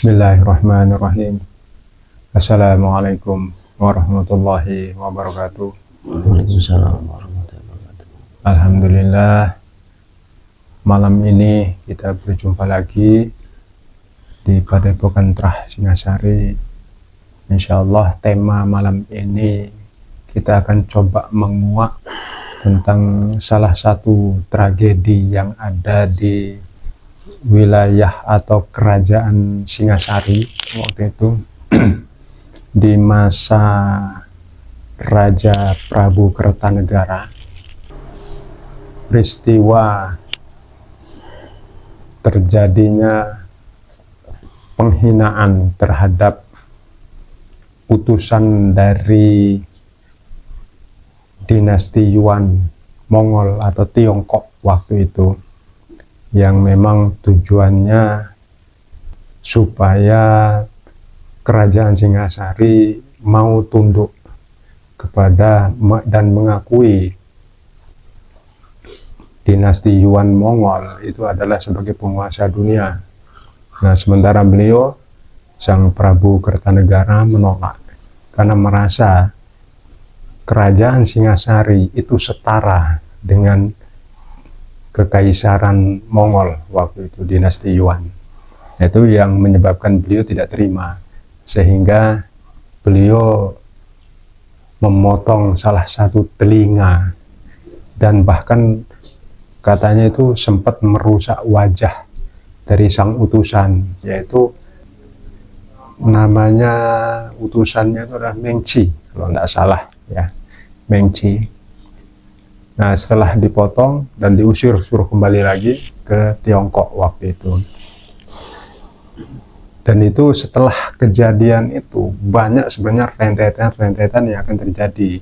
Bismillahirrahmanirrahim. Assalamualaikum warahmatullahi wabarakatuh. Waalaikumsalam warahmatullahi wabarakatuh. Alhamdulillah, malam ini kita berjumpa lagi di Padepokan Trah Singasari. Insyaallah tema malam ini kita akan coba menguak tentang salah satu tragedi yang ada di wilayah atau kerajaan Singasari waktu itu di masa Raja Prabu Kertanegara. Peristiwa terjadinya penghinaan terhadap utusan dari dinasti Yuan Mongol atau Tiongkok waktu itu, yang memang tujuannya supaya kerajaan Singasari mau tunduk kepada dan mengakui dinasti Yuan Mongol itu adalah sebagai penguasa dunia. Nah, sementara beliau, Sang Prabu Kertanegara, menolak karena merasa kerajaan Singasari itu setara dengan kekaisaran Mongol waktu itu, dinasti Yuan. Itu yang menyebabkan beliau tidak terima, sehingga beliau memotong salah satu telinga dan bahkan katanya itu sempat merusak wajah dari sang utusan, yaitu namanya utusannya itu adalah Mengci kalau tidak salah ya, Mengci. Nah, setelah dipotong dan diusir, suruh kembali lagi ke Tiongkok waktu itu. Dan itu setelah kejadian itu banyak sebenarnya rentetan yang akan terjadi.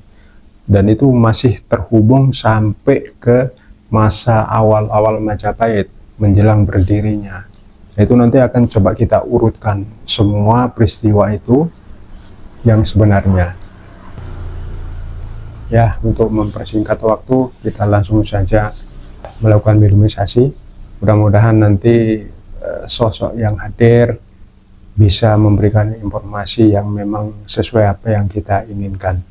Dan itu masih terhubung sampai ke masa awal-awal Majapahit menjelang berdirinya. Itu nanti akan coba kita urutkan semua peristiwa itu yang sebenarnya. Ya, untuk mempersingkat waktu, kita langsung saja melakukan minimalisasi. Mudah-mudahan nanti sosok yang hadir bisa memberikan informasi yang memang sesuai apa yang kita inginkan.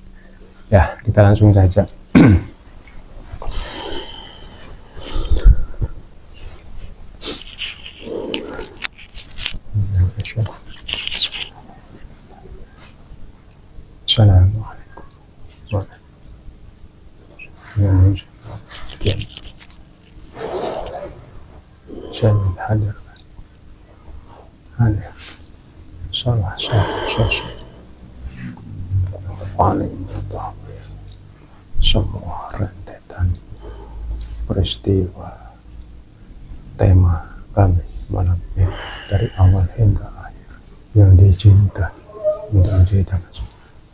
Ya, kita langsung saja. Assalamualaikum. Sekian. Saya hadir. Salah sosok paling mengetahui semua rentetan peristiwa tema kami malam ini dari awal hingga akhir yang diizinkan untuk menceritakan.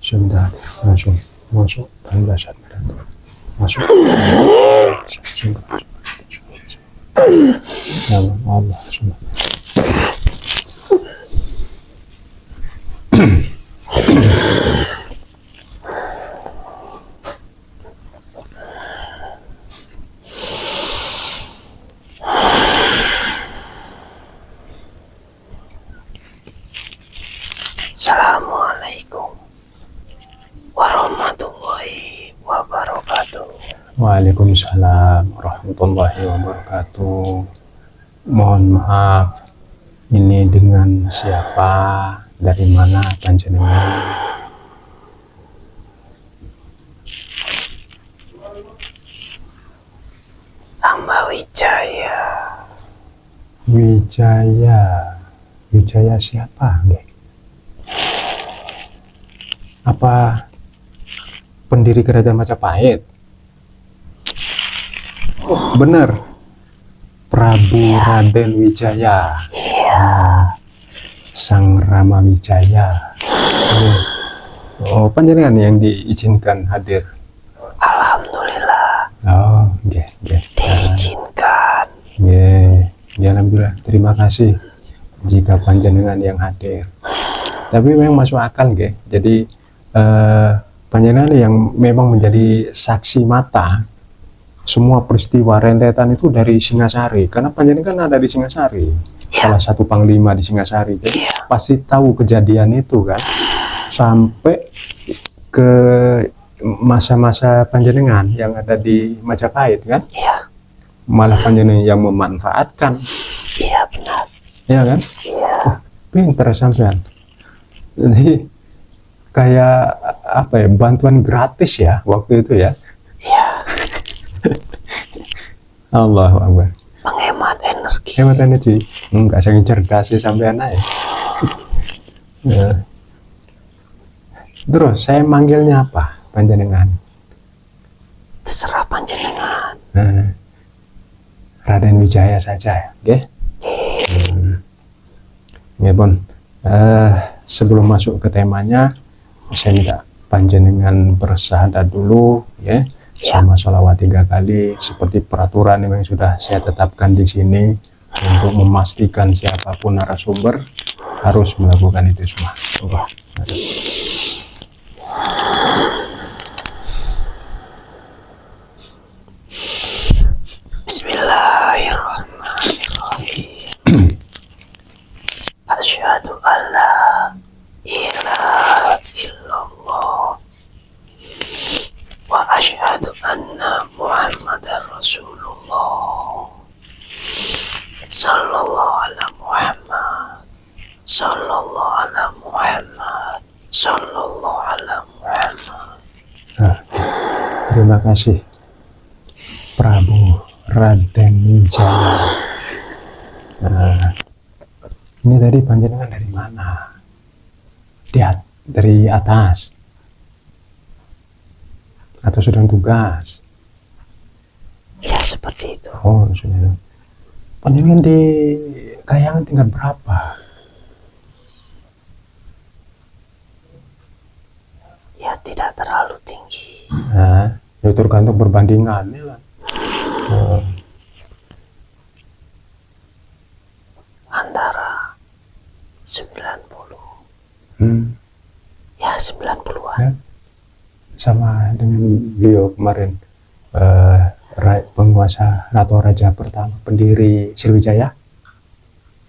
Sudah langsung masuk penjelasan mereka. Masuk. Nama Allah SWT. Assalamualaikum warahmatullahi wabarakatuh. Waalaikumsalam warahmatullahi wabarakatuh. Mohon maaf, ini dengan siapa? Dari mana panjenengan? Hamba Wijaya. Wijaya. Wijaya siapa? Apa pendiri kerajaan Majapahit? Oh, benar, Prabu Raden Wijaya. Sang Rama Wijaya. Oh, panjenengan yang diizinkan hadir. Alhamdulillah. Oh, diizinkan. Alhamdulillah. Terima kasih jika panjenengan yang hadir. Tapi memang masuk akal, jadi panjenengan yang memang menjadi saksi mata semua peristiwa rentetan itu dari Singasari, karena panjenengan kan ada di Singasari. salah satu panglima di Singasari. Jadi Iya. pasti tahu kejadian itu kan, sampai ke masa-masa panjenengan yang ada di Majapahit kan, Iya. malah panjenengan yang memanfaatkan, Iya benar. ya kan? Iya. Pinter sampean. Jadi kayak apa ya, bantuan gratis ya waktu itu ya. Iya. Allahu Akbar. Menghemat energi. Hemat energi. Enggak saking cerdas sih sampean aja. Ya. Terus saya manggilnya apa panjenengan? Terserah panjenengan. Nah, Raden Wijaya saja ya, oke? Ya pun, sebelum masuk ke temanya, saya minta panjenengan bersyahadat dulu, ya, sama sholawat 3 kali, seperti peraturan yang sudah saya tetapkan di sini, untuk memastikan siapapun narasumber harus melakukan itu semua. Bismillahirrahmanirrahim. Asyhadu an la ilaha illallah wa asyhadu anna Muhammadar Rasulullah. Sallallahu ala Muhammad. Sallallahu ala Muhammad. Sallallahu ala Muhammad. Nah, terima kasih Prabu Raden Wijaya. Nah, ini tadi panjenengan dari mana? Dari atas atau sedang tugas? Ya seperti itu. Oh, sudah. Panjenengan di Kayangan tingkat berapa? Ya tidak terlalu tinggi. Nah, ya tergantung perbandingannya lah. Antara 90. Ya 90-an. Ya, sama dengan beliau kemarin, penguasa atau raja pertama pendiri Sriwijaya.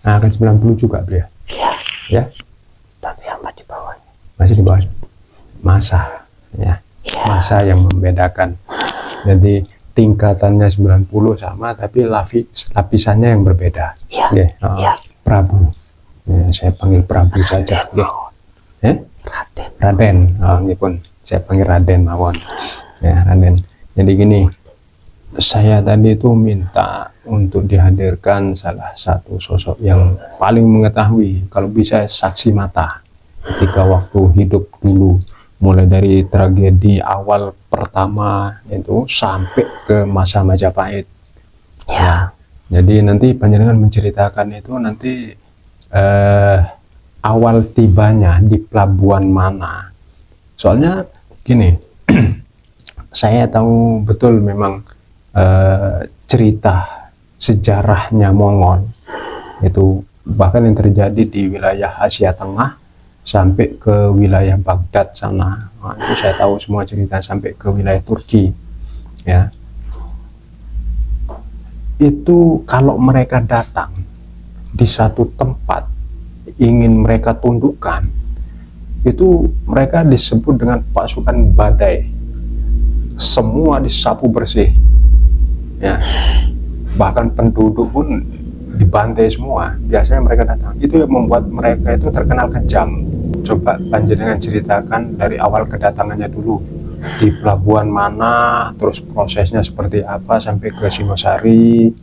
Nah, kan 90 juga beliau. Ya, Ya, tapi hamba di bawahnya. masih di bawah masa, ya. Ya. Masa yang membedakan. Jadi tingkatannya 90 sama, tapi lapisannya yang berbeda. Ya. Oke, Ya. Prabu. Ya, saya panggil Prabu saja. Oke. Raden. Raden, ini pun saya panggil Raden mawon. Ya, Raden. Jadi gini, saya tadi itu minta untuk dihadirkan salah satu sosok yang paling mengetahui, kalau bisa saksi mata, ketika waktu hidup dulu, mulai dari tragedi awal pertama itu sampai ke masa Majapahit. Ya. Jadi nanti panjenengan menceritakan itu nanti awal tibanya di pelabuhan mana. Soalnya gini, saya tahu betul memang cerita sejarahnya Mongol itu bahkan yang terjadi di wilayah Asia Tengah sampai ke wilayah Baghdad sana. Nah, itu saya tahu semua cerita sampai ke wilayah Turki, ya. Itu kalau mereka datang di satu tempat ingin mereka tundukkan, itu mereka disebut dengan pasukan badai. Semua disapu bersih, ya. Bahkan penduduk pun dibantai semua. Biasanya mereka datang, itu yang membuat mereka itu terkenal kejam. Coba panjenengan ceritakan dari awal kedatangannya dulu, di pelabuhan mana, terus prosesnya seperti apa sampai ke Singosari,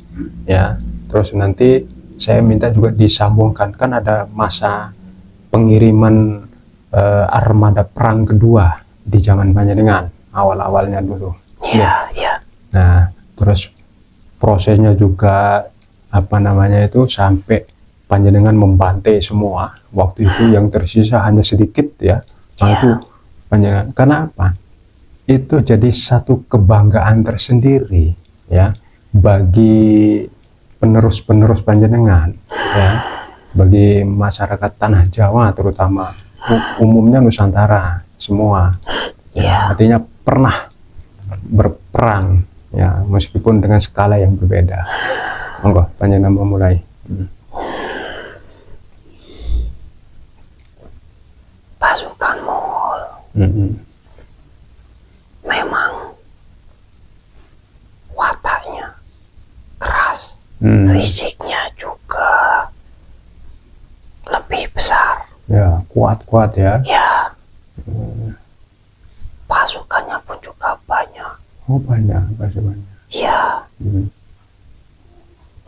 ya. Terus nanti saya minta juga disambungkan, kan ada masa pengiriman armada perang kedua di zaman panjenengan awal-awalnya dulu. Ya, ya. Nah, terus prosesnya juga apa namanya itu sampai panjenengan membantai semua. Waktu itu yang tersisa hanya sedikit, ya. Nah, itu panjenengan. Karena apa? Itu jadi satu kebanggaan tersendiri, ya, bagi penerus-penerus panjenengan, ya, bagi masyarakat tanah Jawa terutama, umumnya Nusantara semua, ya. Artinya pernah berperang, ya, meskipun dengan skala yang berbeda. Monggo panjenengan memulai. pasukan Mongol memang wataknya keras, fisiknya juga lebih besar. Ya, kuat-kuat ya. Ya, pasukannya pun juga banyak. Oh, banyak pasukannya. Ya,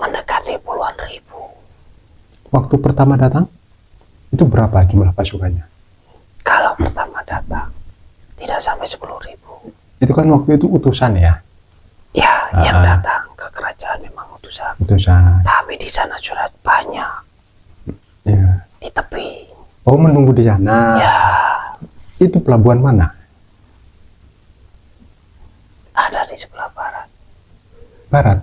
mendekati puluhan ribu. Waktu pertama datang, itu berapa jumlah pasukannya? Kalau pertama datang, tidak sampai 10.000. Itu kan waktu itu utusan ya? Ya, yang datang ke kerajaan memang utusan. Utusan. Tapi di sana sudah banyak Ya. di tepi. Oh, menunggu di sana. Ya, Itu pelabuhan mana? ada di sebelah barat. Barat.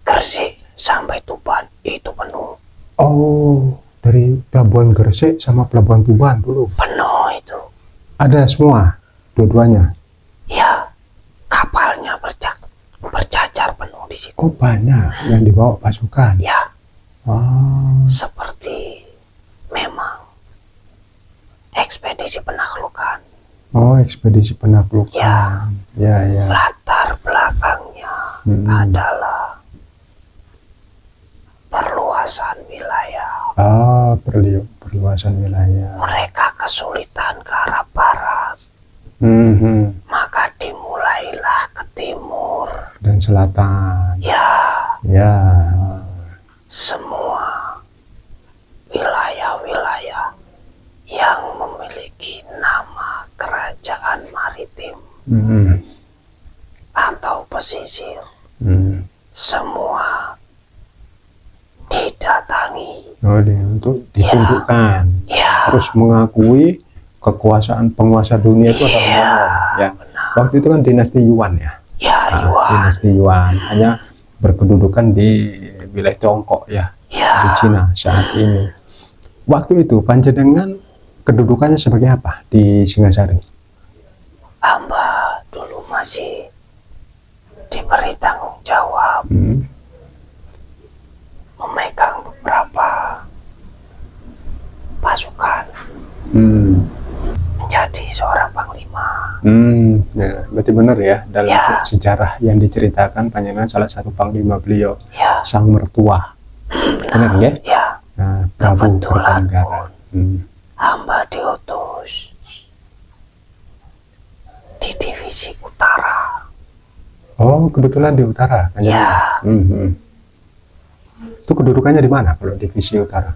Gresik sampai Tuban itu penuh. Oh, dari pelabuhan Gresik sama pelabuhan Tuban dulu. Penuh itu. Ada semua, dua-duanya. Ya, kapalnya bercacar penuh di situ. Oh, banyak yang dibawa pasukan. Ya, Oh, seperti memang ekspedisi penaklukan. oh, ekspedisi penaklukan. Ya. Ya. Latar belakangnya adalah perluasan wilayah. Ah, perluasan wilayah. Mereka kesulitan ke arah barat, maka dimulailah ke timur. Dan selatan. Ya, Ya. semua wilayah-wilayah yang memiliki nama kerajaan maritim atau pesisir, semua didatangi. Oh, untuk ditundukkan. Ya, Harus mengakui kekuasaan penguasa dunia itu adalah Mongol. Ya. Waktu itu kan dinasti Yuan ya. ya, Yuan. Dinasti Yuan hanya berkedudukan di wilayah Tiongkok ya, Ya, di Cina saat ini. Waktu itu panjenengan kedudukannya sebagai apa di Singasari? hamba dulu masih diberi tanggung jawab memegang beberapa pasukan, menjadi seorang panglima. Ya, berarti benar ya dalam Ya. sejarah yang diceritakan panjenengan salah satu panglima beliau, Ya, sang mertua. Benar ya? ya, Nah, Prabu kebetulan Kertanegara. hamba diutus di divisi utara. Oh, kebetulan di utara panjenengan. Ya, Itu kedudukannya di mana kalau divisi utara?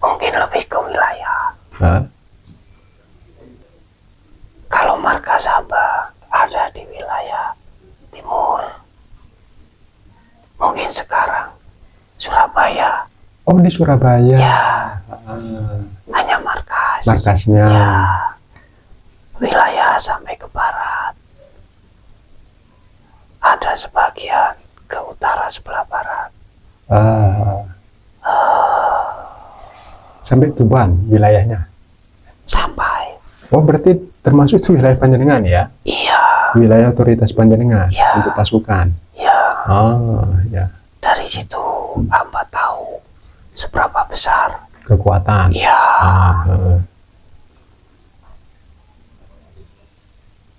mungkin lebih ke wilayah. Hah? Kalau markas hamba ada di wilayah timur, mungkin sekarang Surabaya. Oh, di Surabaya. Ya, Ah, hanya markas. markasnya. Ya, wilayah sampai ke barat. Ada sebagian ke utara sebelah barat. Ah. Sampai Tuban wilayahnya. Sampai. Oh, berarti termasuk itu wilayah panjenengan ya? Iya, Wilayah otoritas panjenengan Ya. untuk pasukan. ya. Oh, ya. Dari situ hamba tahu seberapa besar. Kekuatan. Ya,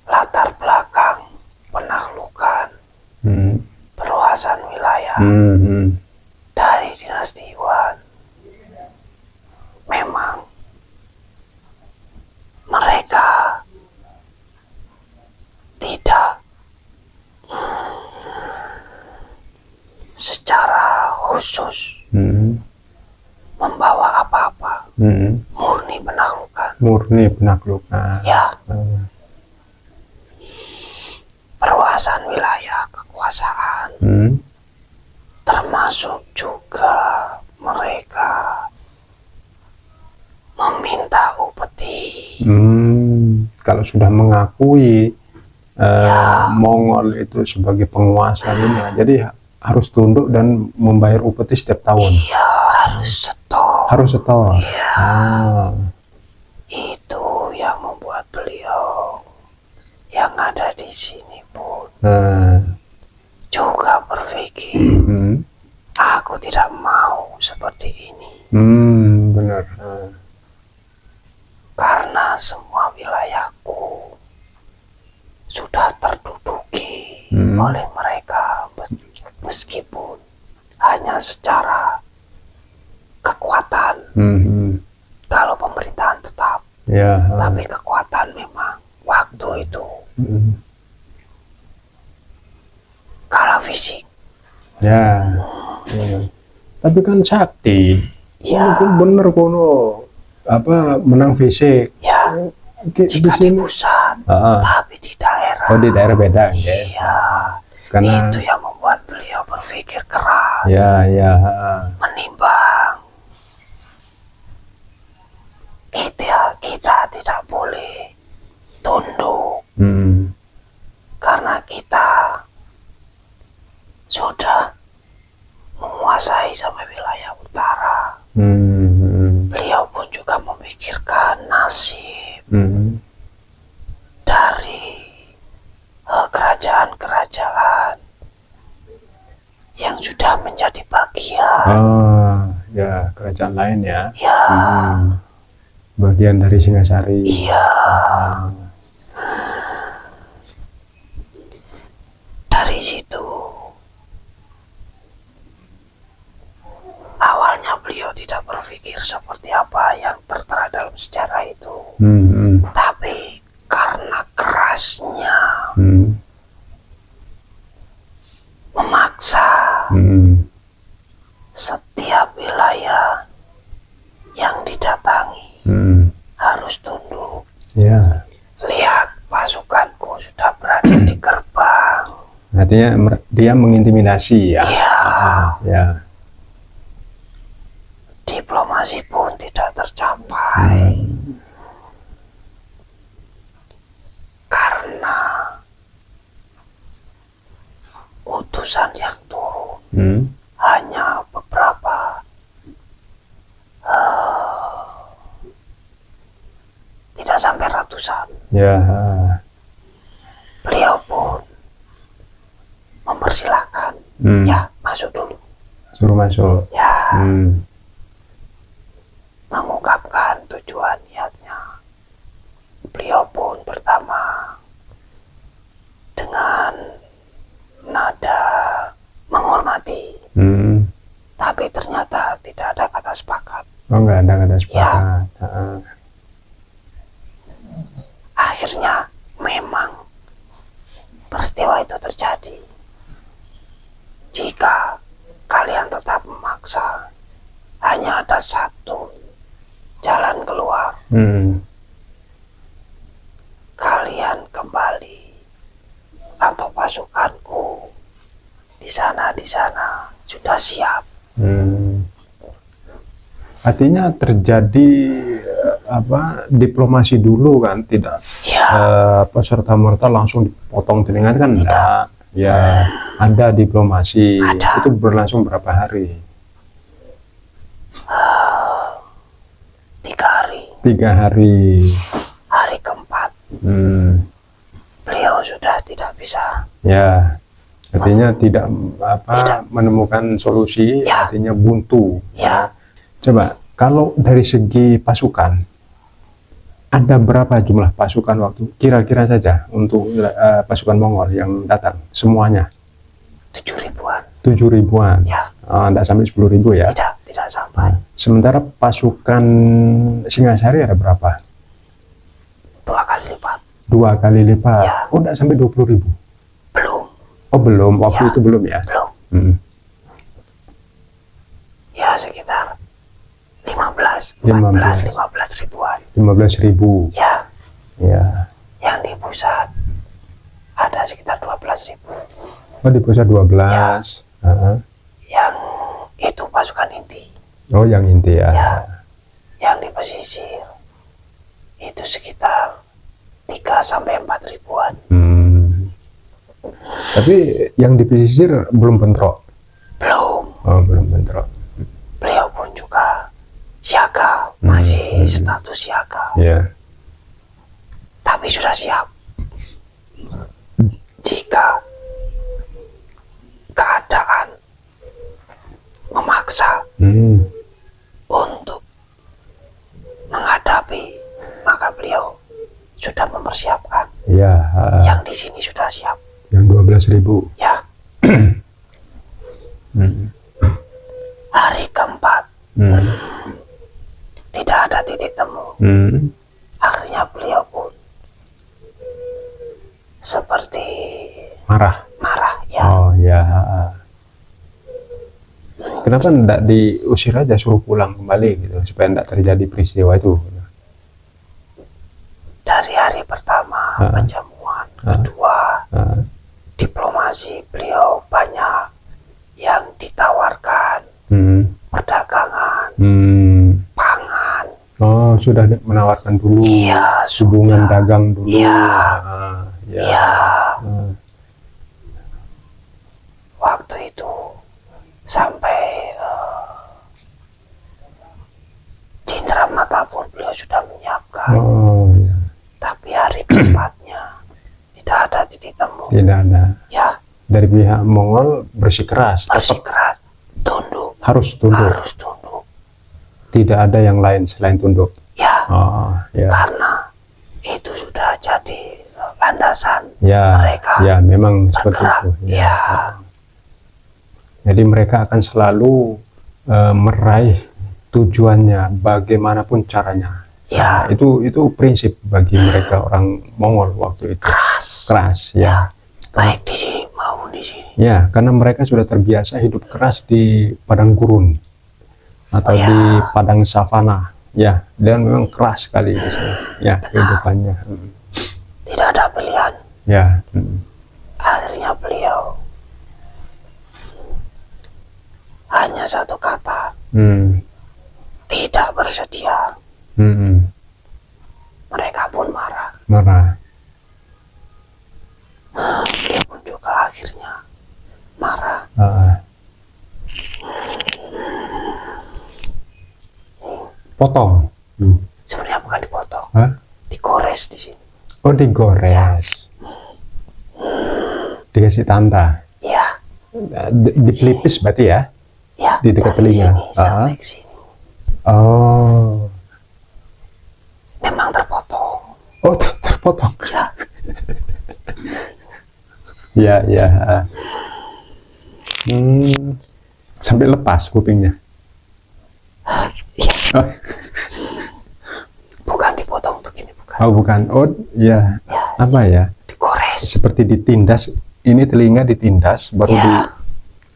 latar belakang penaklukan, perluasan wilayah dari dinasti Yuan. Memang mereka tidak secara khusus membawa apa-apa, murni penaklukan. Murni penaklukan. Ya, perluasan wilayah kekuasaan, termasuk juga mereka meminta upeti. Kalau sudah mengakui Mongol itu sebagai penguasa dunia, jadi harus tunduk dan membayar upeti setiap tahun. Ya, harus setor. Harus setor. Itu yang membuat beliau yang ada di sini pun juga berpikir, aku tidak mau seperti ini. Benar. Karena semua wilayahku sudah terduduki oleh mereka, meskipun hanya secara kekuatan. Kalau pemerintahan tetap, Ya. tapi kekuatan memang waktu itu kalah fisik. Ya. Tapi kan sakti. Ya. Itu bener kono apa menang fisik. Ya, jika di pusat, tapi di daerah. Oh, di daerah beda. Iya. Karena itu yang membuat beliau berpikir keras. ya. Menimbang. Kita tidak boleh tunduk. Karena kita sudah menguasai sampai wilayah utara. Beliau pun juga memikirkan nasib dari kerajaan-kerajaan yang sudah menjadi bagian. Ya, kerajaan lain ya. Ya. Bagian dari Singasari. Iya. Dari situ awalnya beliau tidak berpikir seperti apa yang tertera dalam sejarah itu. Tapi karena kerasnya memaksa setiap wilayah yang didatangi harus tunduk. Ya. Lihat, pasukanku sudah berada di gerbang. Artinya dia mengintimidasi ya. Ya. Diplomasi pun tidak tercapai. Karena utusan yang turun hanya beberapa, tidak sampai ratusan. Ya. Beliau pun mempersilahkan, ya masuk dulu. Suruh masuk. Ya. Mengungkapkan tujuan niatnya. Beliau pun pertama dengan nada menghormati, tapi ternyata tidak ada kata sepakat. Oh, nggak ada kata sepakat. Akhirnya memang peristiwa itu terjadi. Jika kalian tetap memaksa, hanya ada satu jalan keluar. Kalian kembali atau pasukanku di sana sudah siap. Artinya terjadi diplomasi dulu kan, tidak serta merta langsung dipotong telinga kan, enggak. Ya, ada diplomasi. Itu berlangsung berapa hari? 3 hari. 3 hari. Hari keempat beliau sudah tidak bisa. Ya, artinya tidak menemukan solusi. Artinya buntu. Ya. Coba kalau dari segi pasukan, ada berapa jumlah pasukan waktu kira-kira saja untuk pasukan Mongol yang datang semuanya? 7.000-an. 7.000-an. Ya. Tidak sampai 10.000 ya? Tidak sampai. Sementara pasukan Singasari ada berapa? 2 kali lipat. 2 kali lipat. Ya. Oh, tidak sampai 20.000. Belum. Oh, belum. Waktu itu belum ya? Belum. Ya, sekitar 15 ribuan. 15.000. Ya. Ya. Yang di pusat ada sekitar 12.000. Oh, di pusat 12. Yang itu pasukan inti. Oh, yang inti ya. Yang di pesisir itu sekitar 3 sampai 4 ribuan. Tapi yang di pesisir belum bentrok? Belum. Oh, belum bentrok. Beliau pun juga siaga, masih status siaga. Ya. Tapi sudah siap. Jika keadaan memaksa untuk menghadapi, maka beliau sudah mempersiapkan. Ya. Yang di sini sudah siap. Yang 12.000. Ya. Hari keempat, tidak ada titik temu. Akhirnya beliau pun seperti Marah. ya. Oh ya. Kenapa tidak diusir aja, suruh pulang kembali gitu, supaya tidak terjadi peristiwa itu? Dari hari pertama penjamuan, kedua diplomasi, beliau banyak yang ditawarkan, perdagangan, pangan. Oh, sudah menawarkan dulu. Iya, hubungan dagang dulu. Iya. Ya. Waktu itu sampai cindera mata pun beliau sudah menyiapkan. Oh, ya. Tapi hari keempatnya tidak ada titik temu. Tidak ada. Ya. Dari pihak Mongol bersikeras, Bersikeras, tunduk. harus tunduk. Harus tunduk. Tidak ada yang lain selain tunduk. Ya. Oh, ya. Karena itu sudah jadi landasan Ya, mereka. ya memang seperti bergerak. itu. Ya. Jadi mereka akan selalu meraih tujuannya bagaimanapun caranya. Ya. Nah, itu prinsip bagi mereka orang Mongol waktu itu. Keras, ya. Baik di sini maupun di sini. Ya, karena mereka sudah terbiasa hidup keras di padang gurun atau di padang savana. Ya, dan memang keras sekali di sini. Ya, kehidupannya. Tidak ada pilihan. Ya. Akhirnya beliau hanya satu kata, tidak bersedia. Mereka pun marah. Dia pun juga akhirnya marah. Potong. Sebenarnya bukan dipotong, digores di sini. Oh, digores. Dikasih tanda. Ya. Dipelipis berarti ya? Ya. Di dekat dari telinga. sini sampai ke sini. Oh. Memang terpotong. Oh, terpotong. Ya. Ya. Sampai lepas kupingnya. Ya. Oh. Bukan dipotong begini, bukan. Oh, bukan. Oh, ya. Apa ya? Digores. Seperti ditindas. Ini telinga ditindas, baru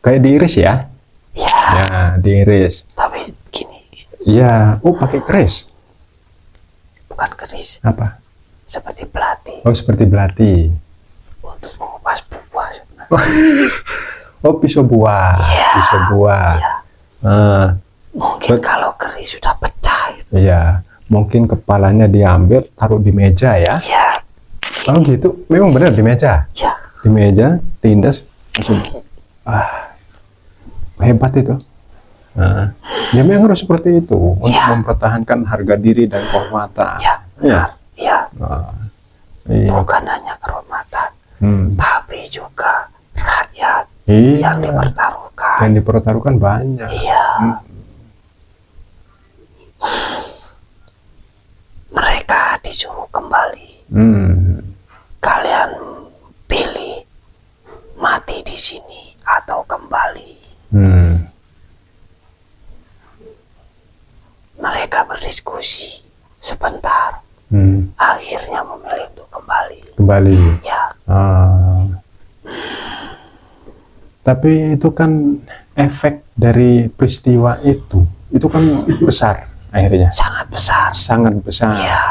kayak diiris ya? Ya. Ya, diiris. Tapi gini. Ya. Oh, pakai keris. Bukan keris. Apa? Seperti belati. Oh, seperti belati. Untuk mengupas buah sebenarnya. Oh, pisau buah. Ya. Pisau buah. Ya. Mungkin kalau keris sudah pecah. Iya. Mungkin kepalanya diambil, taruh di meja ya? Ya. Oh gitu, memang benar di meja. Ya. Di meja, tindas, langsung. Hebat itu. Ya memang harus seperti itu untuk mempertahankan harga diri dan kehormatan. Ya. Benar. Ya. Iya. Bukan hanya kehormatan, tapi juga rakyat Iya. yang dipertaruhkan. Yang dipertaruhkan banyak. Iya. Mereka disuruh kembali. Kalian pilih mati di sini atau kembali. Mereka berdiskusi sebentar. Akhirnya memilih untuk kembali. Kembali. Ya. Tapi itu kan efek dari peristiwa itu kan besar akhirnya. Sangat besar. Sangat besar. Ya.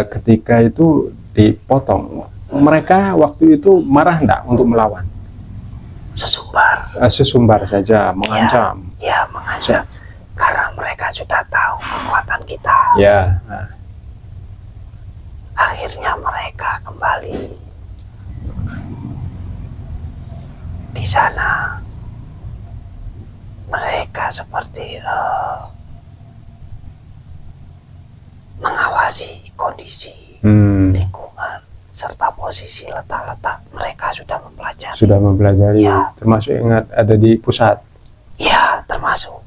Ketika itu dipotong, mereka waktu itu marah enggak untuk melawan? Sesumbar. Sesumbar saja, mengancam. Ya, mengancam. Karena mereka sudah tahu kekuatan kita. Ya. Akhirnya mereka kembali. Di sana mereka seperti mengawasi kondisi lingkungan serta posisi letak-letak. Mereka sudah mempelajari. Sudah mempelajari. Ya. Termasuk ingat ada di pusat. Ya, termasuk.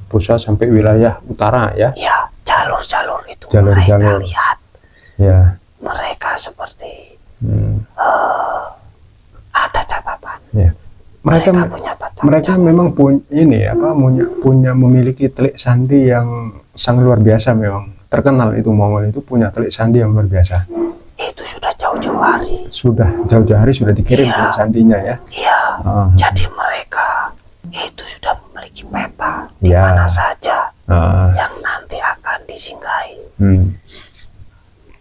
pusat sampai wilayah utara ya. Ya, jalur-jalur itu Jalur-jalur. mereka lihat, Ya. mereka seperti Hmm. ada catatan. Ya. Mereka punya catatan. mereka memang punya memiliki telik sandi yang sangat luar biasa memang. Terkenal itu Mongol itu punya telik sandi yang luar biasa. Itu sudah jauh-jauh hari. Sudah jauh-jauh hari sudah dikirim telik sandinya ya. Iya. Ah. Jadi mereka itu sudah memiliki peta di Ya. mana saja Ah. yang nanti akan disinggahi.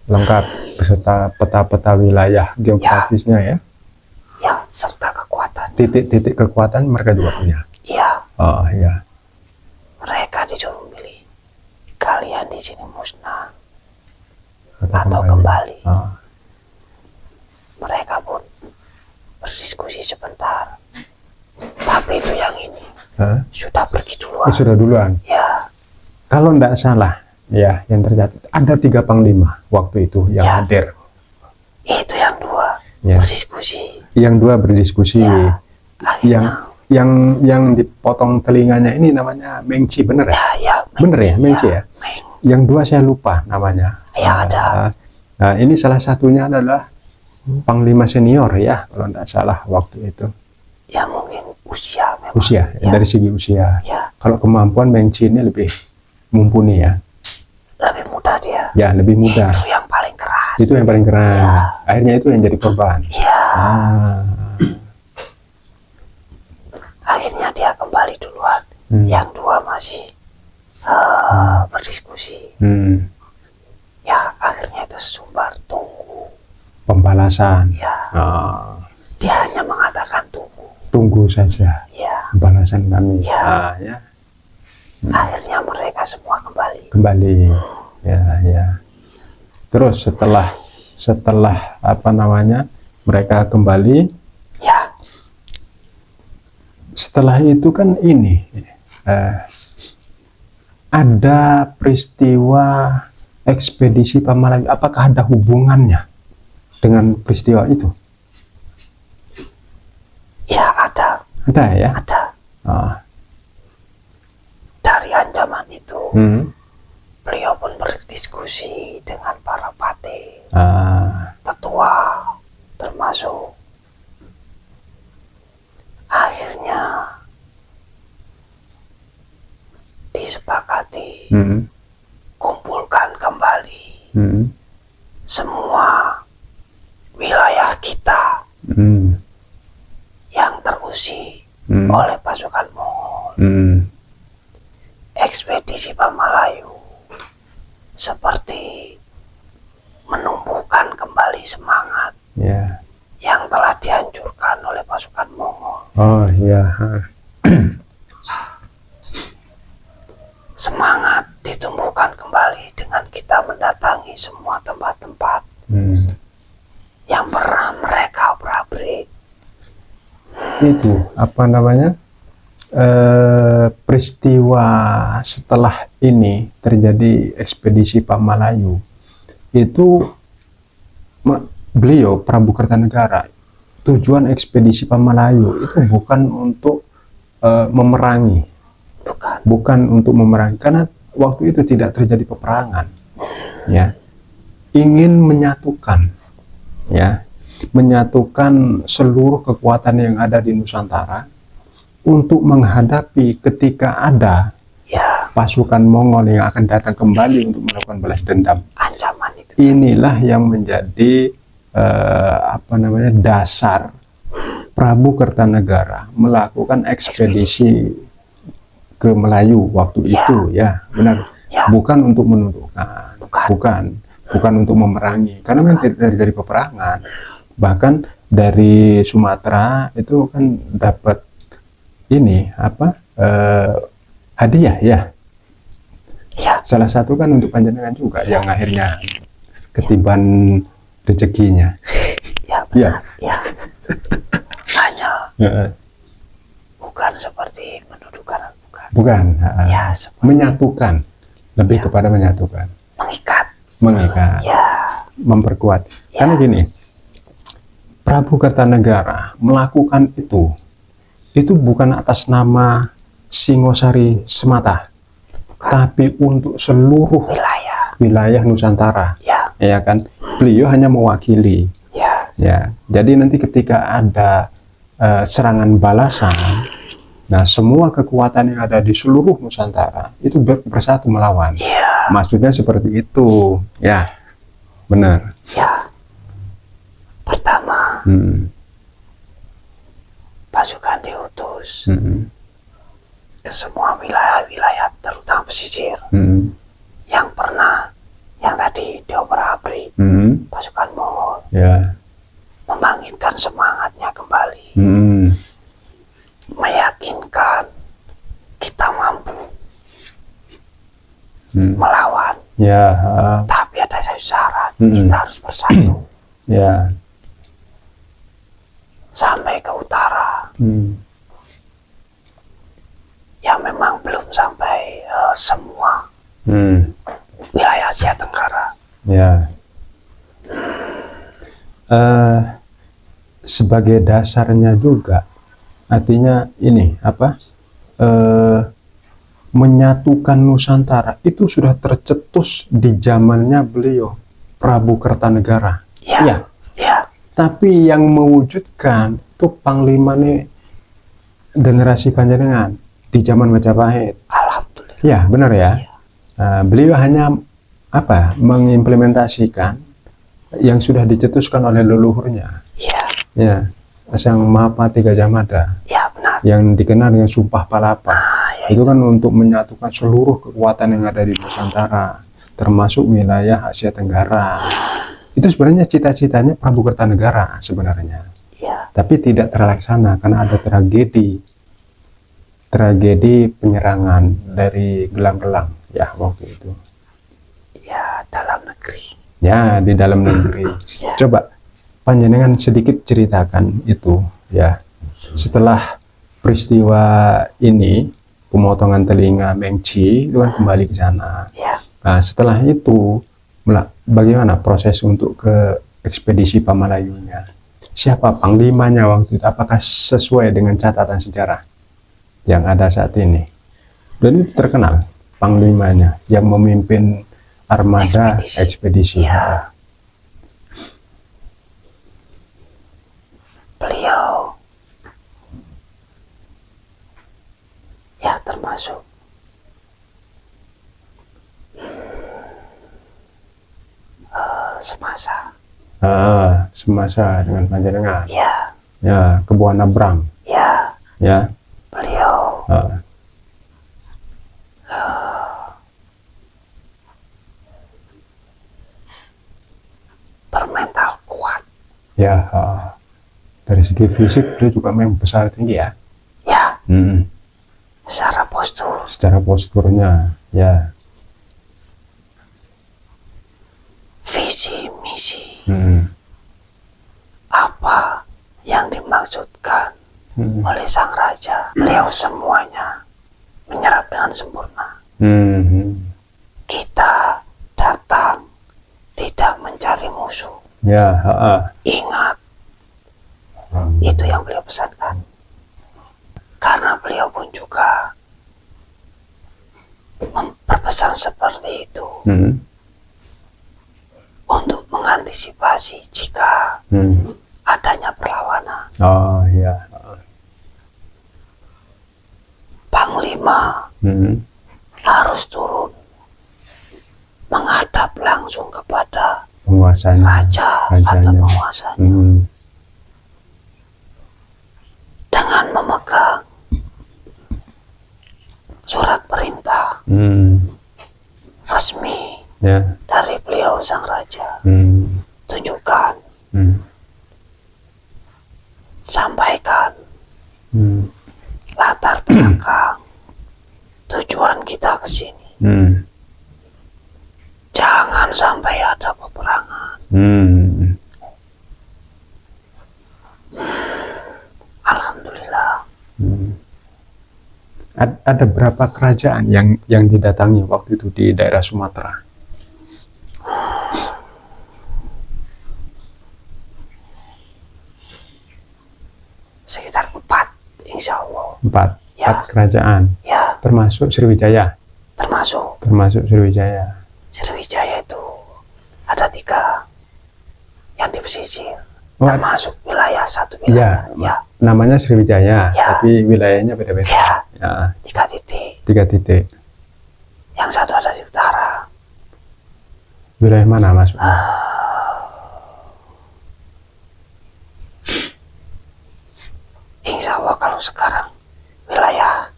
Lengkap beserta peta-peta wilayah geografisnya ya. Ya, serta kekuatan. Titik-titik kekuatan mereka juga punya. Iya, Ya. mereka disuruh memilih. Kalian di sini musnah Atau atau kembali. Ah. Mereka pun berdiskusi sebentar. Tapi itu yang ini Hah? sudah pergi duluan. Oh, sudah duluan. Ya, Kalau tidak salah, ya yang tercatat ada 3 panglima waktu itu yang Ya. hadir. itu yang dua Ya. berdiskusi. Yang 2 berdiskusi. Ya, Yang akhirnya yang dipotong telinganya ini namanya Mengci, bener ya? ya, Bener ya, Mengci ya? Meng. Yang 2 saya lupa namanya. Ya, ada. Nah, ini salah satunya adalah panglima senior ya, kalau tidak salah waktu itu. Ya mungkin usia memang. Usia, Ya. dari segi usia. Ya, Kalau kemampuan Mengci ini lebih mumpuni ya. lebih mudah dia. Ya, lebih mudah. Itu yang paling keras. Itu yang paling keren. Ya. Akhirnya itu yang jadi korban. Ya, Ah. akhirnya dia kembali duluan. Yang dua masih berdiskusi. Ya, akhirnya itu sesumbar tunggu. Pembalasan. Ya, Ah. dia hanya mengatakan tunggu. Tunggu saja Ya, balasan kami. Ya. Ah, ya. akhirnya mereka semua kembali. Kembali. Ya, ya. Terus setelah apa namanya? Mereka kembali. Ya, Setelah itu kan ini ada peristiwa ekspedisi Pamalayu. Apakah ada hubungannya dengan peristiwa itu? ya ada, Ada ya. ada. Ah. Dari ancaman itu, Hmm. beliau pun berdiskusi dengan para patih, Ah. tetua, termasuk. Akhirnya disepakati Hmm. kumpulkan kembali Hmm. semua wilayah kita Hmm. yang terusik Hmm. oleh pasukan Mongol. Hmm. Ekspedisi Pamalayu seperti menumbuhkan kembali semangat Ya. yang telah dihancurkan oleh pasukan Mongol. Oh ya. Semangat ditumbuhkan kembali dengan kita mendatangi semua tempat-tempat Hmm. yang pernah mereka obrak-abrik. Itu apa namanya? Peristiwa setelah ini terjadi ekspedisi Pamalayu itu beliau Prabu Kertanegara, tujuan ekspedisi Pamalayu itu bukan untuk memerangi, bukan untuk memerangi, karena waktu itu tidak terjadi peperangan, ya, ingin menyatukan, ya, menyatukan seluruh kekuatan yang ada di Nusantara untuk menghadapi ketika ada Ya, pasukan Mongol yang akan datang kembali untuk melakukan balas dendam. ancaman itu. Inilah yang menjadi apa namanya dasar Prabu Kertanegara melakukan ekspedisi ke Melayu waktu itu, ya benar. Ya. Bukan untuk menundukkan, bukan untuk memerangi, karena memang tidak terjadi peperangan. Bahkan dari Sumatera itu kan dapat ini apa hadiah ya. Ya, Salah satu kan untuk panjenengan juga yang akhirnya ketiban rezekinya. ya, Ya. ya. Hanya Ya, bukan seperti mendudukan, bukan. bukan. Ya, seperti Menyatukan, lebih kepada menyatukan, mengikat, Ya, memperkuat. Karena gini, Prabu Kertanegara melakukan itu bukan atas nama Singosari semata, bukan. tapi untuk seluruh wilayah Nusantara, ya kan? Beliau hanya mewakili, ya. Jadi nanti ketika ada serangan balasan, nah semua kekuatan yang ada di seluruh Nusantara itu bersatu melawan. Maksudnya seperti itu, ya, benar. Ya, pertama, pasukan diutus ke semua wilayah-wilayah, terutama pesisir, yang tadi dioper-abri pasukan Mongol, membangkitkan semangatnya kembali, meyakinkan kita mampu melawan. Tapi ada satu syarat, kita harus bersatu. Sampai ke utara, ya memang belum sampai semua wilayah Asia Tenggara. Sebagai dasarnya juga, artinya ini apa? Menyatukan Nusantara itu sudah tercetus di zamannya beliau, Prabu Kertanegara. Tapi yang mewujudkan itu panglima nih generasi Panjenengan di zaman Majapahit. Alhamdulillah. Ya, benar ya. Beliau hanya apa? Mengimplementasikan yang sudah dicetuskan oleh leluhurnya. Ya, Sang Mahapati Gajah Mada. Benar. Yang dikenal dengan Sumpah Palapa. Itu kan untuk menyatukan seluruh kekuatan yang ada di Nusantara, termasuk wilayah Asia Tenggara. Itu sebenarnya cita-citanya Prabu Kertanegara sebenarnya. Tapi tidak terlaksana karena ada tragedi penyerangan dari gelang-gelang ya waktu itu. Dalam negeri. Di dalam negeri. Coba Panjenengan sedikit ceritakan itu ya. Setelah peristiwa ini, pemotongan telinga Mengci itu kan kembali ke sana. Nah, setelah itu bagaimana proses untuk ke ekspedisi Pamalayunya? Siapa panglimanya waktu itu? Apakah sesuai dengan catatan sejarah yang ada saat ini? Dan itu terkenal panglimanya yang memimpin armada ekspedisi. Beliau termasuk semasa dengan Panjenengan. Ya, ke Buana Brang. Beliau bermental kuat. Dari segi fisik dia juga memang besar tinggi ya. Secara posturnya visi misi apa yang dimaksudkan oleh sang raja, beliau semuanya menyerap dengan sempurna. Kita datang tidak mencari musuh. Ingat, itu yang beliau pesankan. Karena beliau pun juga berpesan seperti itu untuk mengantisipasi jika adanya perlawanan. Panglima harus turun menghadap langsung kepada raja atau penguasanya dengan memegang surat perintah resmi dari beliau sang raja. Tunjukkan, sampaikan latar belakang tujuan kita ke sini. Jangan sampai ada peperangan. Alhamdulillah. Ada berapa kerajaan yang didatangi waktu itu di daerah Sumatera? Sekitar 4, insya Allah. 4 kerajaan. Termasuk Sriwijaya. Termasuk termasuk Sriwijaya. Sriwijaya itu ada 3 yang di pesisir, Oh, termasuk wilayah satu ya, wilayah. namanya Sriwijaya, Ya. tapi wilayahnya beda-beda. Ya, Ya, 3 titik. 3 titik. Yang satu ada di utara. Wilayah mana maksudnya? Insya Allah kalau sekarang wilayah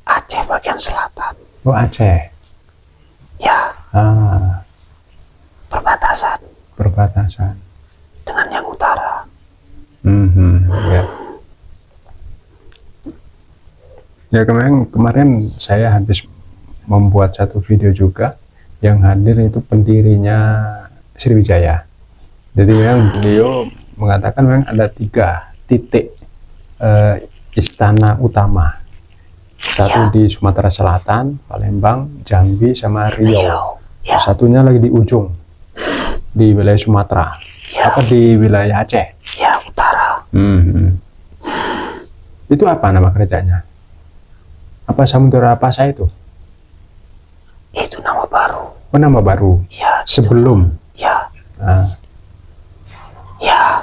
Aceh bagian selatan. Oh, Aceh. Ya, Ah, perbatasan perbatasan. dengan yang utara. Ya. Ya, kemarin saya habis membuat satu video juga, yang hadir itu pendirinya Sriwijaya. Jadi memang beliau mengatakan memang ada 3 titik istana utama. Satu Ya. di Sumatera Selatan, Palembang, Jambi, sama Riau. Riau. Ya, Satunya lagi di ujung, di wilayah Sumatera. Ya. Apa di wilayah Aceh? ya utara. Itu apa nama kerajanya? Apa Samudra Pasha itu? Itu nama baru. Oh, nama baru. Ya, Sebelum. ya, Ah, ya.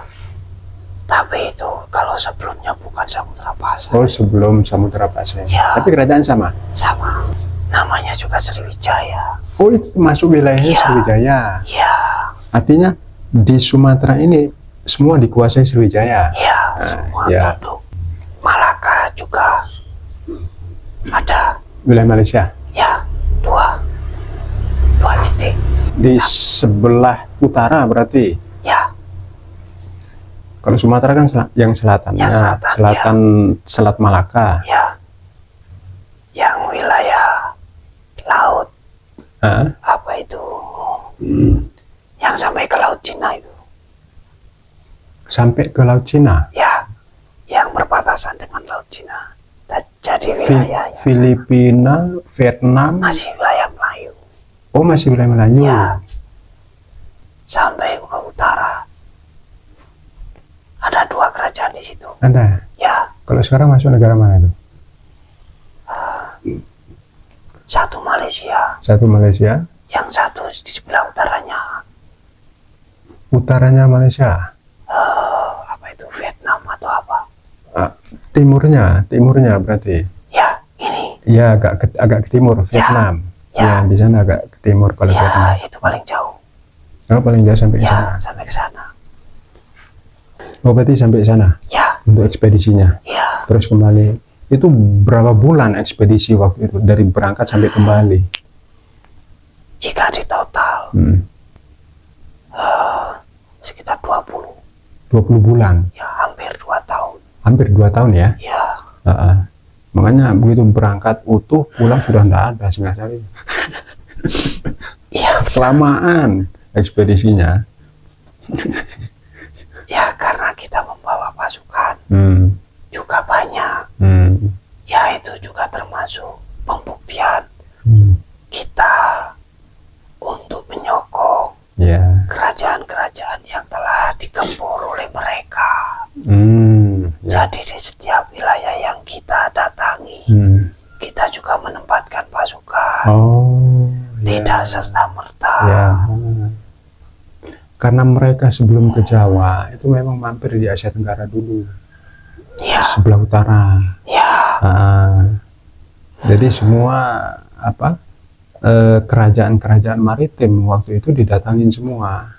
Tapi itu kalau sebelumnya bukan Samudra Pasha. oh, sebelum Samudra Pasha. Ya. Tapi kerajaan sama. Sama. Namanya juga Sriwijaya. Oh, itu masuk wilayahnya Ya. Sriwijaya. Ya, Artinya di Sumatera ini semua dikuasai Sriwijaya. ya, semua ya. tunduk. Malaka juga ada. Wilayah Malaysia. Ya, 2 titik. Di sebelah utara berarti. Ya, Kalau Sumatera kan yang selatan. Yang Nah, selatan, selatan Selat Malaka. ya. Yang wilayah laut Ah, apa itu? Yang sampai ke laut Cina itu. sampai ke Laut Cina. Ya, yang berbatasan dengan laut Cina. Jadi wilayah yang Filipina, Vietnam. masih wilayah Melayu. Oh, masih wilayah Melayu. Ya. Sampai ke utara. Ada 2 kerajaan di situ. Ada. Ya, Kalau sekarang masuk negara mana itu? satu Malaysia, Satu Malaysia, yang satu di sebelah utaranya utaranya Malaysia. apa itu Vietnam atau apa? Ah, timurnya berarti. Ya, ini. Ya, agak ke timur, Vietnam. Ya. Ya, di sana agak ke timur kalau Ya, Vietnam. itu paling jauh. Oh, paling jauh sampai ke Ya, sana. sampai ke sana. Oh, berarti sampai sana Ya, untuk ekspedisinya. ya. Terus kembali. Itu berapa bulan ekspedisi waktu itu dari berangkat sampai kembali? Jika di total sekitar 20 bulan. ya hampir 2 tahun. Hampir 2 tahun ya. Ya, Makanya begitu berangkat utuh, pulang sudah tidak ada Singasari. ya, Kelamaan ekspedisinya. ya karena kita membawa pasukan juga banyak. Ya, itu juga termasuk pembuktian kita untuk menyokong Ya. kerajaan-kerajaan yang telah digempur oleh mereka. Ya. Jadi di setiap wilayah yang kita datangi, kita juga menempatkan pasukan. Oh, Tidak serta-merta. ya. Karena mereka sebelum ke Jawa itu memang mampir di Asia Tenggara dulu, Ya, sebelah utara. ya, Jadi semua kerajaan-kerajaan maritim waktu itu didatangin semua.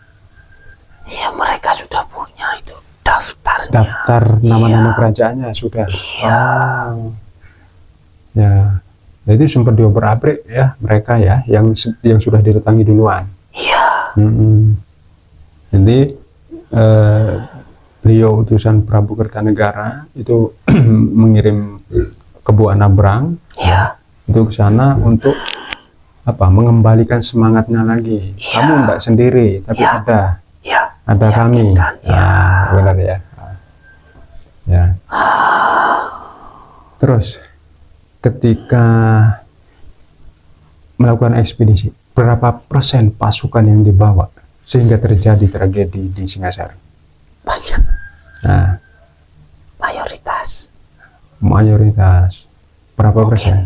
ya, mereka sudah punya itu daftarnya. Daftar nama-nama kerajaannya sudah. Oh. Ya. Jadi sempat diobrak-abrik ya mereka ya yang sudah didatangi duluan. Iya, Jadi beliau utusan Prabu Kertanegara itu mengirim ke Bu Anabrang iya, itu ke sana untuk mengembalikan semangatnya lagi. Kamu enggak sendiri, tapi Ya. iya. ada kami. Meyakinkan, ya. Benar ya. Ya. Terus ketika melakukan ekspedisi, berapa persen pasukan yang dibawa sehingga terjadi tragedi di Singasari? Banyak. Nah, Mayoritas. mayoritas berapa Mungkin persen?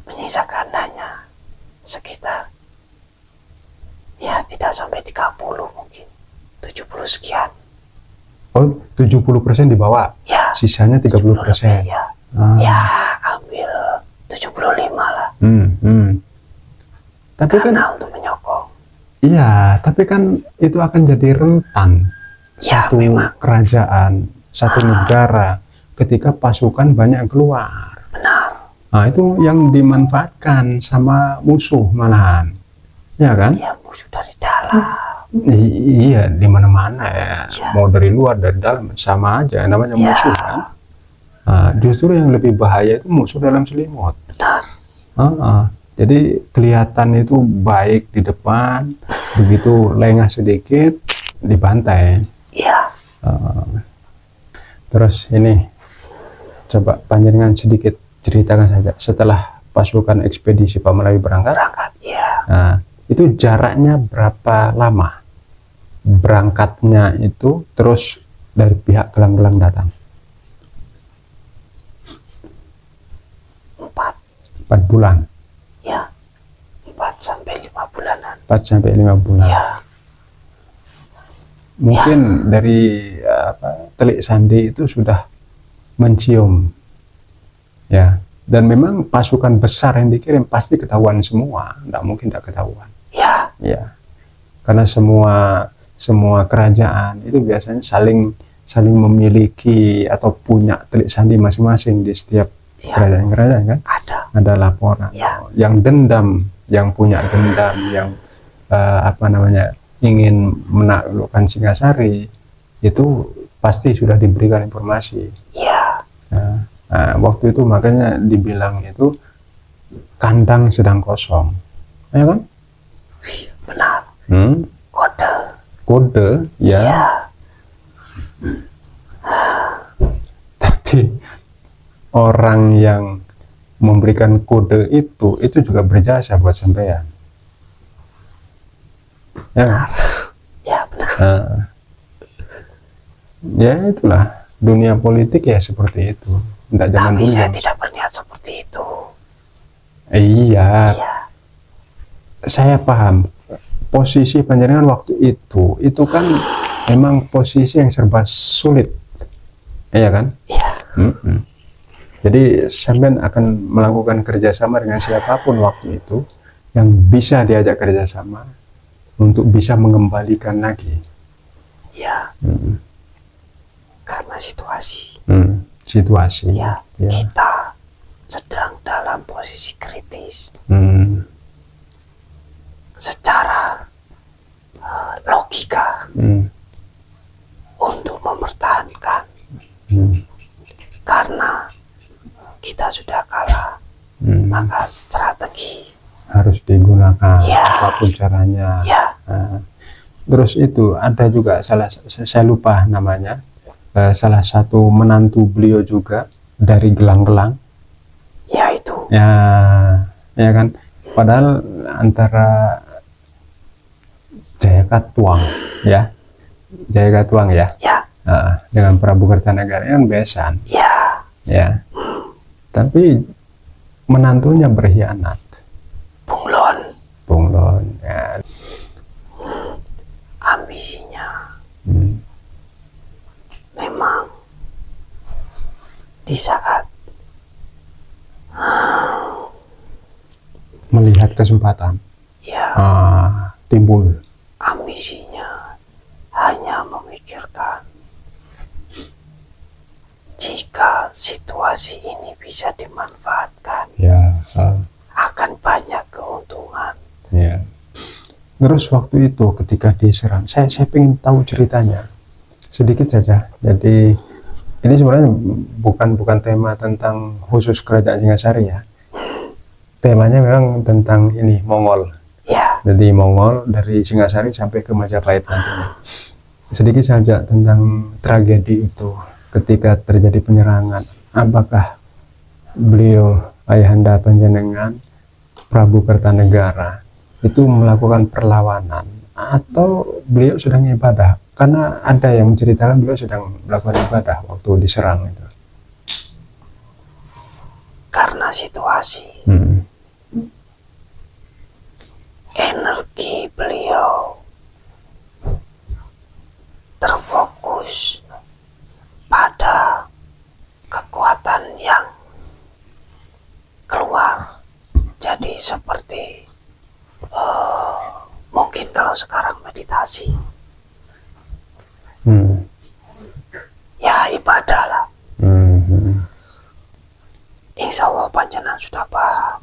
menyisakan hanya sekitar ya tidak sampai 30 mungkin 70 sekian. Oh, 70% dibawa, Ya, sisanya 30%. ya. Ah. Ya, ambil 75 lah. Tapi kan, Karena untuk menyokong. iya, tapi kan itu akan jadi rentan Ya, satu memang. kerajaan, satu negara ketika pasukan banyak keluar. Benar. Nah, itu yang dimanfaatkan sama musuh malahan, ya kan? Ya, musuh dari dalam. Iya, di mana-mana ya. Ya. Mau dari luar, dari dalam, sama aja. Namanya Ya. musuh kan. Nah, justru yang lebih bahaya itu musuh dalam selimut. Benar. Jadi kelihatan itu baik di depan, begitu lengah sedikit dibantai. Iya. Terus ini, coba panjenengan sedikit ceritakan saja setelah pasukan ekspedisi Pak Melayu berangkat. Berangkat, ya. Nah, itu jaraknya berapa lama? Berangkatnya itu terus dari pihak gelang-gelang datang. 4 bulan. Ya. 4 sampai 5 bulanan. 4 sampai 5 bulan. Ya. Mungkin dari Telik Sandi itu sudah mencium, ya. Dan memang pasukan besar yang dikirim pasti ketahuan semua, nggak mungkin tidak ketahuan. Ya. Ya, karena semua kerajaan itu biasanya saling memiliki atau punya Telik Sandi masing-masing di setiap kerajaan-kerajaan kan. Ada laporan. Ya. Yang dendam, yang punya dendam, yang ingin menaklukkan Singasari itu pasti sudah diberikan informasi. Ya. Nah, waktu itu makanya dibilang itu kandang sedang kosong, ya kan? Benar. Kode. Ya. Ya. Tapi orang yang memberikan kode itu juga berjasa buat sampean. Ya kan? Ya, benar. Ya itulah dunia politik ya seperti itu. Tidak zaman Tapi dulu. saya tidak berniat seperti itu. Iya, Ya. saya paham. Posisi panjenengan waktu itu kan memang posisi yang serba sulit, iya kan? Ya. Jadi sampean akan melakukan kerjasama dengan siapapun waktu itu yang bisa diajak kerjasama untuk bisa mengembalikan lagi. Ya. Karena situasi. Situasi. Ya. Kita sedang dalam posisi kritis. Secara logika untuk mempertahankan. Karena kita sudah kalah, maka strategi harus digunakan Ya. apapun caranya. Ya. Terus itu ada juga saya lupa namanya, salah satu menantu beliau juga dari gelang-gelang. Ya, itu. Ya kan. Padahal antara Jayakatwang ya, Jayakatwang ya, Ya. dengan Prabu Kertanegara yang besan. Ya. Tapi menantunya berkhianat. Bunglon. Ya. Ambisinya memang di saat Melihat kesempatan. ya Timbul. ambisinya hanya memikirkan jika situasi ini bisa dimanfaatkan Ya. akan banyak keuntungan. Ya. Terus waktu itu ketika diserang, saya ingin tahu ceritanya sedikit saja. Jadi ini sebenarnya bukan tema tentang khusus kerajaan Singasari ya. Temanya memang tentang ini Mongol. Ya. Jadi Mongol dari Singasari sampai ke Majapahit nantinya. Sedikit saja tentang tragedi itu ketika terjadi penyerangan. Apakah beliau ayahanda panjenengan Prabu Kertanegara itu melakukan perlawanan atau beliau sedang ibadah? Karena ada yang menceritakan beliau sedang melakukan ibadah waktu diserang itu. Karena situasi energi beliau terfokus pada kekuatan yang keluar. Jadi seperti mungkin kalau sekarang meditasi, ya ibadah lah. Insya Allah panjenengan sudah paham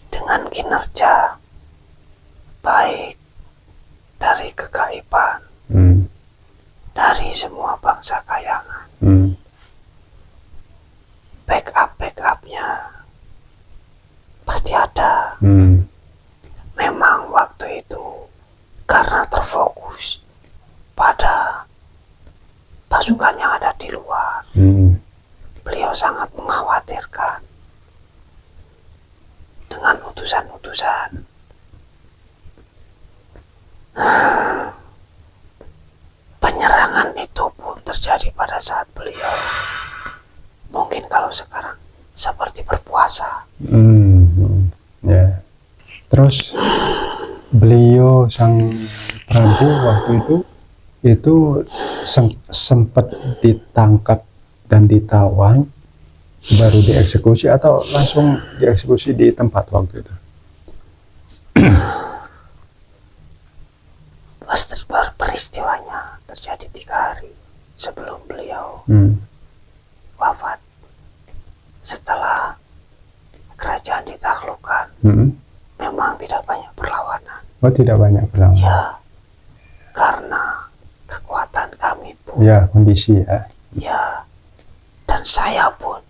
dengan kinerja baik dari kegaiban, dari semua bangsa kayangan, backupnya pasti ada. Memang waktu itu karena terfokus pada pasukan yang ada di luar, beliau sangat mengkhawatirkan dengan utusan-utusan. Penyerangan itu pun terjadi pada saat beliau, mungkin kalau sekarang seperti berpuasa. Ya. Terus beliau sang Prabu waktu itu sempat ditangkap dan ditawan baru dieksekusi atau langsung dieksekusi di tempat waktu itu? Peristiwanya terjadi 3 hari sebelum beliau wafat. Setelah kerajaan ditaklukkan, memang tidak banyak perlawanan. Oh, tidak banyak perlawanan. Ya, karena kekuatan kami pun. Ya, kondisi ya. Ya, dan saya pun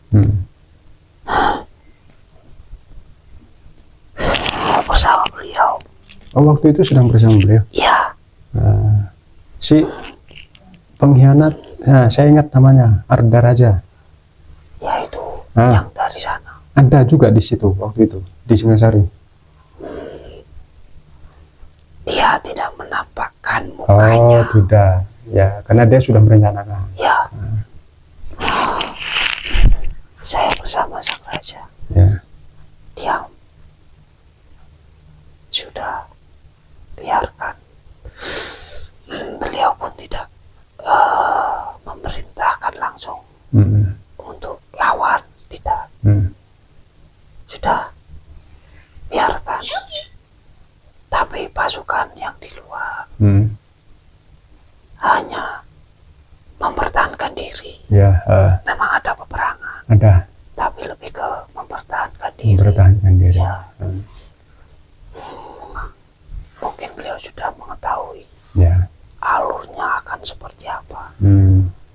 bersama beliau. Oh, waktu itu sedang bersama beliau? Ya. Si pengkhianat, saya ingat namanya, Arda Raja. Ya, itu yang dari sana. Ada juga di situ waktu itu, di Singasari. Dia tidak menampakkan mukanya. Oh, tidak. Ya, karena dia sudah merencanakan. Ya. Saya bersama sang raja. Ya. Diam. Sudah biarkan. Beliau pun tidak memerintahkan langsung untuk lawan, tidak. Sudah biarkan. Tapi pasukan yang di luar hanya mempertahankan diri. Ya. Memang ada peperangan. Ada. Tapi lebih ke mempertahankan diri. Mempertahankan diri. Ya. Mungkin beliau sudah mengetahui. Ya. Alurnya akan seperti apa.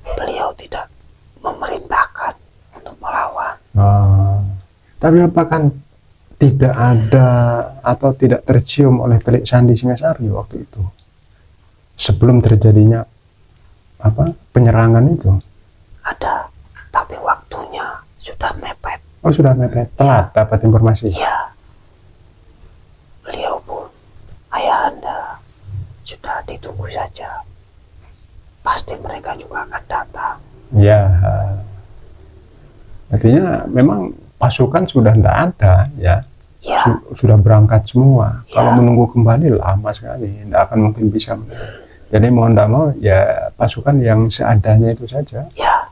Beliau tidak memerintahkan untuk melawan. Tapi apakah tidak ada atau tidak tercium oleh telik sandi Singasari waktu itu sebelum terjadinya penyerangan itu? Ada, tapi waktunya sudah mepet. Oh, sudah mepet, telat dapat informasi. Iya. Beliau pun, ayahanda, sudah ditunggu saja. Pasti mereka juga akan datang. Ya, artinya memang pasukan sudah tidak ada, ya. Ya. Sudah berangkat semua. Ya. Kalau menunggu kembali lama sekali, tidak akan mungkin bisa. Jadi mau tidak mau, ya pasukan yang seadanya itu saja. Ya.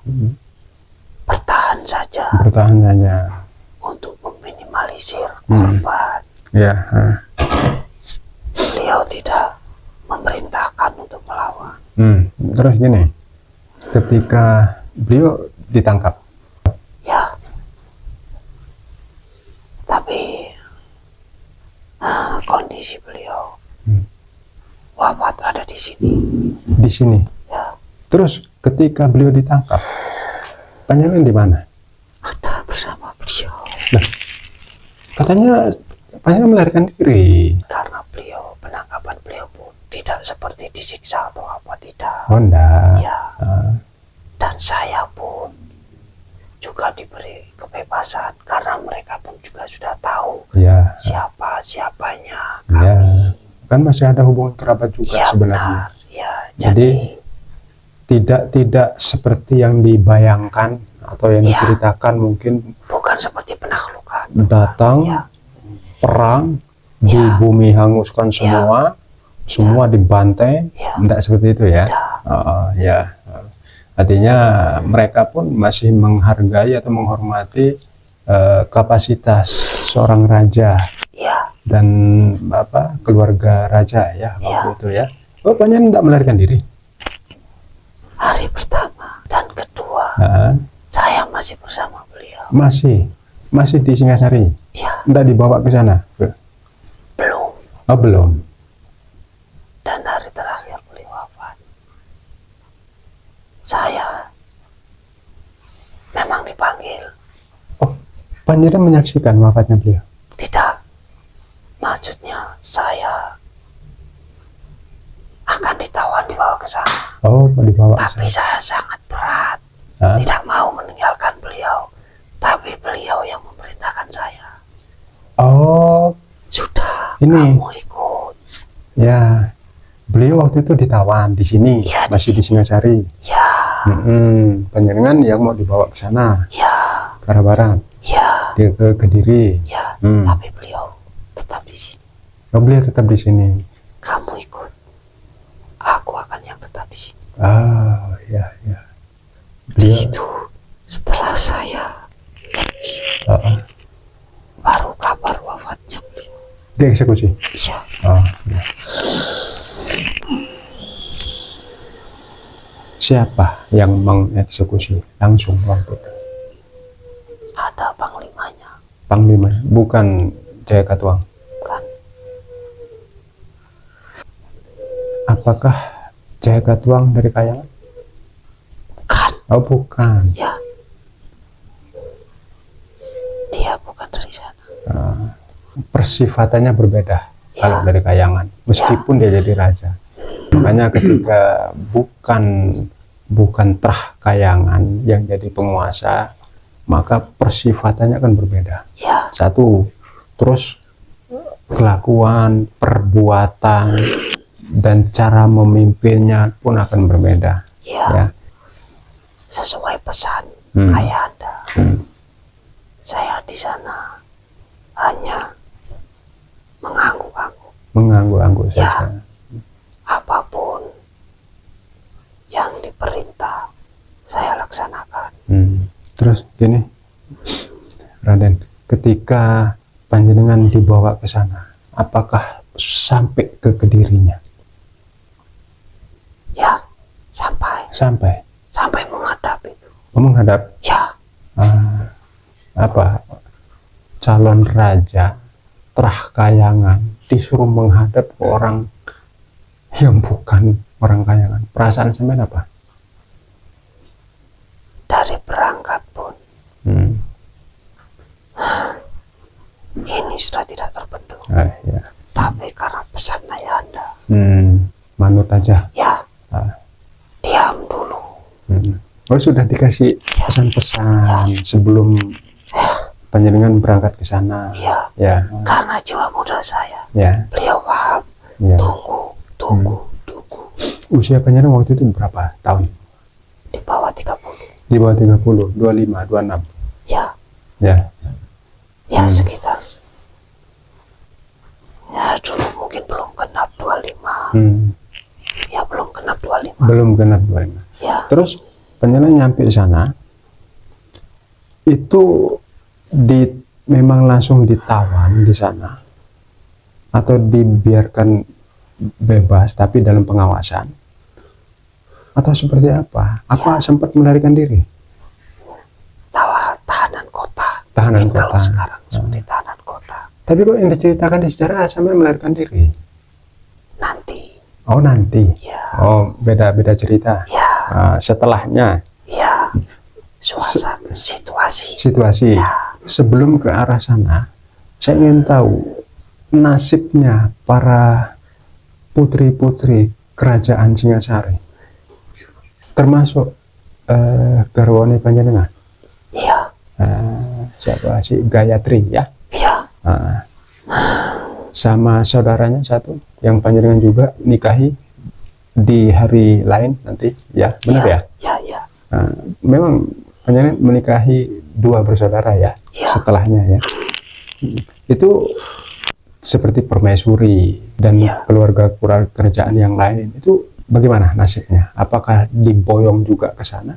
Bertahan saja. Bertahan saja. Untuk meminimalisir korban. Ya. Beliau tidak memerintahkan untuk melawan. Terus gini, ketika beliau ditangkap, ya, tapi kondisi beliau wafat ada di sini. Di sini. Ya. Terus ketika beliau ditangkap, panjenengan di mana? Ada bersama beliau. Nah, katanya panjenengan melarikan diri. Karena penangkapan beliau pun tidak seperti disiksa atau apa, tidak. Oh, enggak. Ya. Dan saya pun juga diberi kebebasan karena mereka pun juga sudah tahu siapanya kami. Ya. Kan masih ada hubungan kerabat juga ya, sebenarnya. Benar. Ya, jadi tidak seperti yang dibayangkan atau yang diceritakan, mungkin bukan seperti penaklukan. datang ya. perang di Ya. bumi hanguskan semua dibantai, Ya. enggak seperti itu ya. Ya, artinya mereka pun masih menghargai atau menghormati kapasitas seorang raja Ya. dan keluarga raja ya waktu itu ya. Oh, panjenengan enggak melarikan diri? Hari pertama dan kedua Nah, saya masih bersama beliau. masih di Singasari, Ya, enggak dibawa ke sana? belum. Oh, belum. Dan hari terakhir beliau wafat, saya memang dipanggil. Oh, panjenengan menyaksikan wafatnya beliau? Tidak, maksudnya saya akan ditawan dibawa ke sana. Oh, mau dibawa ke Tapi saya sangat berat, sana? tidak mau meninggalkan beliau. Tapi beliau yang memerintahkan saya. Oh, Sudah, Ini. kamu ikut. ya. Beliau waktu itu ditawan di sini, Ya, di masih di Singasari. Ya, Panjenengan yang mau dibawa ke sana, ya, ke arah barat, ya, ke Kediri. ya. Hmm. Tapi beliau tetap di sini. Oh, beliau tetap di sini. Kamu ikut. Aku akan yang tetap di sini. Ah, ya, ya. Di Beliau, situ, setelah saya baru kabar wafatnya beliau. dieksekusi. Iya. Oh, ya. Siapa yang mengeksekusi langsung waktu itu? Ada panglimanya, Panglima, bukan Jaya Katuang. kan? Apakah Jaya Katuang dari Kayangan? Kan, Oh, bukan. ya. Dia bukan dari sana. Persifatannya berbeda kalau dari Kayangan, meskipun dia jadi raja. Makanya ketika bukan Trah Kayangan yang jadi penguasa, maka persifatannya akan berbeda. Ya, Satu, terus kelakuan, perbuatan, dan cara memimpinnya pun akan berbeda. ya. Ya. Sesuai pesan ayahanda. Saya di sana hanya Mengganggu-anggu Ya. saja. apapun yang diperintah saya laksanakan. Terus gini, Raden, ketika panjenengan dibawa ke sana, apakah sampai ke Kedirinya? Ya, sampai menghadap itu. Menghadap Ya, calon raja Trah Kayangan disuruh menghadap ke orang yang bukan orang Kayangan. Perasaan sampean apa? dari berangkat pun ini sudah tidak terbendung. Ya. Tapi karena pesan ayahanda, Manut aja. ya, diam dulu. Oh, sudah dikasih pesan-pesan sebelum panjenengan berangkat ke sana. Ya, Ya. karena jiwa muda saya, Ya. beliau paham. Ya. Tunggu. Usia panjenengan waktu itu berapa tahun? Di bawah 30. Di bawah 30, 25, 26. Ya, Ya. sekitar. Ya, dulu mungkin belum genap 25. Ya, belum genap 25. Belum genap 25. Ya, Terus panjenengan nyampe sana itu memang langsung ditawan di sana atau dibiarkan bebas tapi dalam pengawasan atau seperti apa? Apa sempat melarikan diri? tahanan kota. Tahanan Mungkin kalau kota. sekarang seperti tahanan kota. Tapi kok yang diceritakan di sejarah sampai melarikan diri? Nanti. Oh, nanti. Ya, Oh, beda cerita. ya, Setelahnya ya. Suasana, situasi. situasi sebelum ke arah sana, saya ingin tahu nasibnya para putri-putri kerajaan Singasari, termasuk garwane panjenengan. Iya, Siapa sih? Gayatri ya. iya. Sama saudaranya satu yang panjenengan juga nikahi di hari lain nanti ya, benar ya? Ya. Memang panjenengan menikahi dua bersaudara ya, Iya. setelahnya ya. Itu seperti permaisuri dan Iya. keluarga kerajaan yang lain itu bagaimana nasibnya? Apakah diboyong juga ke sana?